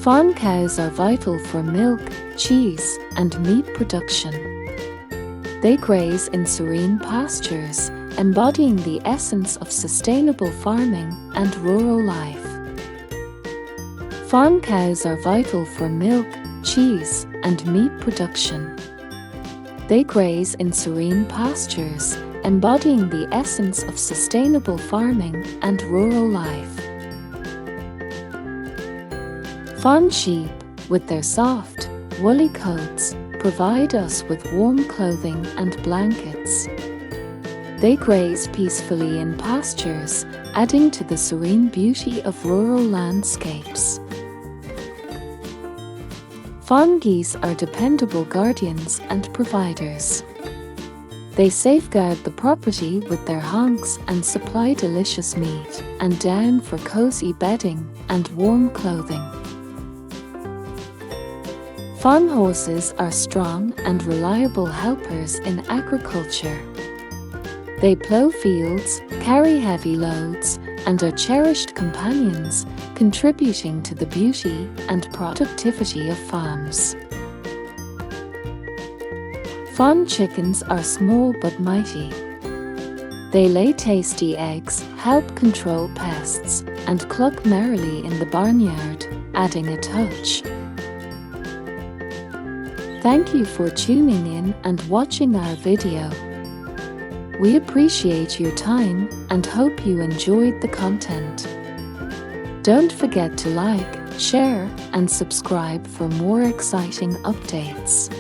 Farm cows are vital for milk, cheese, and meat production. They graze in serene pastures, embodying the essence of sustainable farming and rural life. Farm cows are vital for milk, cheese, and meat production. They graze in serene pastures, embodying the essence of sustainable farming and rural life. Farm sheep, with their soft, woolly coats, provide us with warm clothing and blankets. They graze peacefully in pastures, adding to the serene beauty of rural landscapes. Farm geese are dependable guardians and providers. They safeguard the property with their honks and supply delicious meat and down for cozy bedding and warm clothing. Farm horses are strong and reliable helpers in agriculture. They plow fields, carry heavy loads, and are cherished companions, contributing to the beauty and productivity of farms. Farm chickens are small but mighty. They lay tasty eggs, help control pests, and cluck merrily in the barnyard, adding a touch. Thank you for tuning in and watching our video. We appreciate your time and hope you enjoyed the content. Don't forget to like, share, and subscribe for more exciting updates.